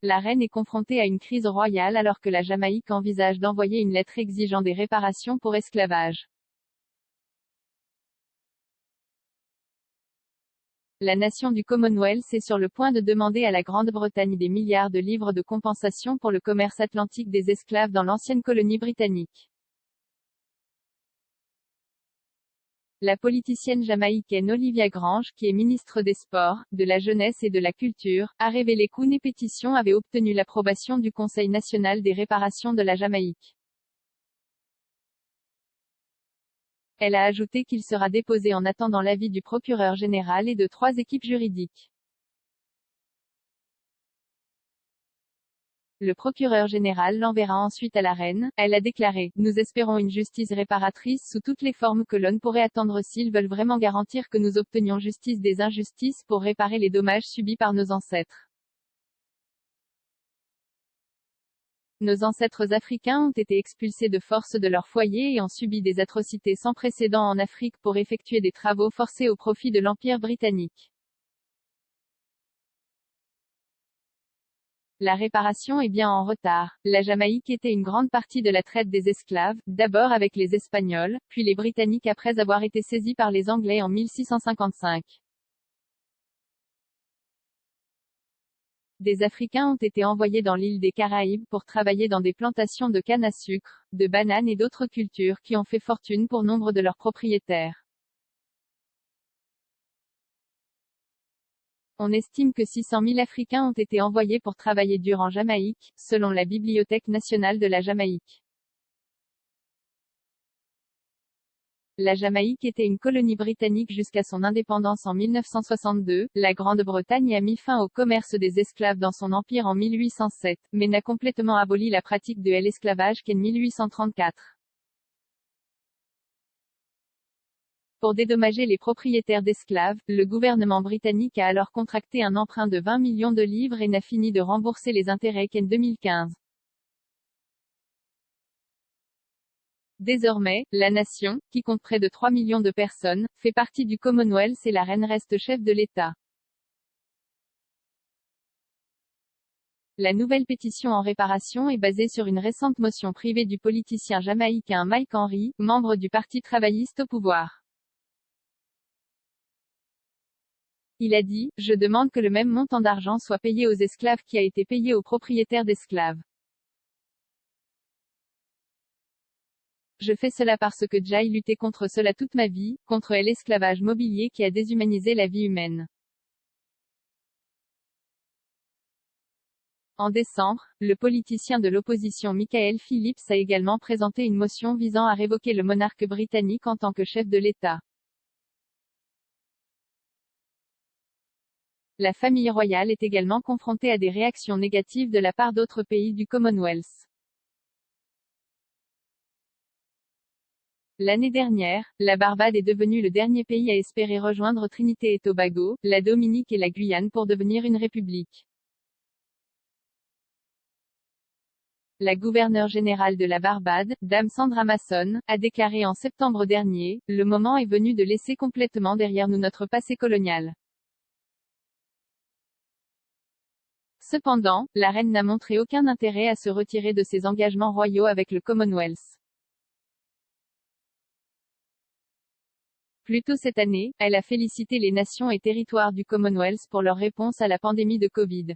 la reine est confrontée à une crise royale alors que la Jamaïque envisage d'envoyer une lettre exigeant des réparations pour esclavage. La nation du Commonwealth est sur le point de demander à la Grande-Bretagne des milliards de livres de compensation pour le commerce atlantique des esclaves dans l'ancienne colonie britannique. La politicienne jamaïcaine Olivia Grange, qui est ministre des Sports, de la Jeunesse et de la Culture, a révélé qu'une pétition avait obtenu l'approbation du Conseil national des réparations de la Jamaïque. Elle a ajouté qu'il sera déposé en attendant l'avis du procureur général et de 3 équipes juridiques. Le procureur général l'enverra ensuite à la reine. Elle a déclaré: Nous espérons une justice réparatrice sous toutes les formes que l'on pourrait attendre s'ils veulent vraiment garantir que nous obtenions justice des injustices pour réparer les dommages subis par nos ancêtres. Nos ancêtres africains ont été expulsés de force de leur foyer et ont subi des atrocités sans précédent en Afrique pour effectuer des travaux forcés au profit de l'Empire britannique. La réparation est bien en retard. La Jamaïque était une grande partie de la traite des esclaves, d'abord avec les Espagnols, puis les Britanniques après avoir été saisis par les Anglais en 1655. Des Africains ont été envoyés dans l'île des Caraïbes pour travailler dans des plantations de canne à sucre, de bananes et d'autres cultures qui ont fait fortune pour nombre de leurs propriétaires. On estime que 600 000 Africains ont été envoyés pour travailler dur en Jamaïque, selon la Bibliothèque nationale de la Jamaïque. La Jamaïque était une colonie britannique jusqu'à son indépendance en 1962. La Grande-Bretagne a mis fin au commerce des esclaves dans son empire en 1807, mais n'a complètement aboli la pratique de l'esclavage qu'en 1834. Pour dédommager les propriétaires d'esclaves, le gouvernement britannique a alors contracté un emprunt de 20 millions de livres et n'a fini de rembourser les intérêts qu'en 2015. Désormais, la nation, qui compte près de 3 millions de personnes, fait partie du Commonwealth et la reine reste chef de l'État. La nouvelle pétition en réparation est basée sur une récente motion privée du politicien jamaïcain Mike Henry, membre du Parti travailliste au pouvoir. Il a dit: Je demande que le même montant d'argent soit payé aux esclaves qui a été payé aux propriétaires d'esclaves. Je fais cela parce que j'ai lutté contre cela toute ma vie, contre l'esclavage mobilier qui a déshumanisé la vie humaine. En décembre, le politicien de l'opposition Michael Phillips a également présenté une motion visant à révoquer le monarque britannique en tant que chef de l'État. La famille royale est également confrontée à des réactions négatives de la part d'autres pays du Commonwealth. L'année dernière, la Barbade est devenue le dernier pays à espérer rejoindre Trinité et Tobago, la Dominique et la Guyane pour devenir une république. La gouverneure générale de la Barbade, Dame Sandra Mason, a déclaré en septembre dernier: Le moment est venu de laisser complètement derrière nous notre passé colonial. Cependant, la reine n'a montré aucun intérêt à se retirer de ses engagements royaux avec le Commonwealth. Plus tôt cette année, elle a félicité les nations et territoires du Commonwealth pour leur réponse à la pandémie de Covid.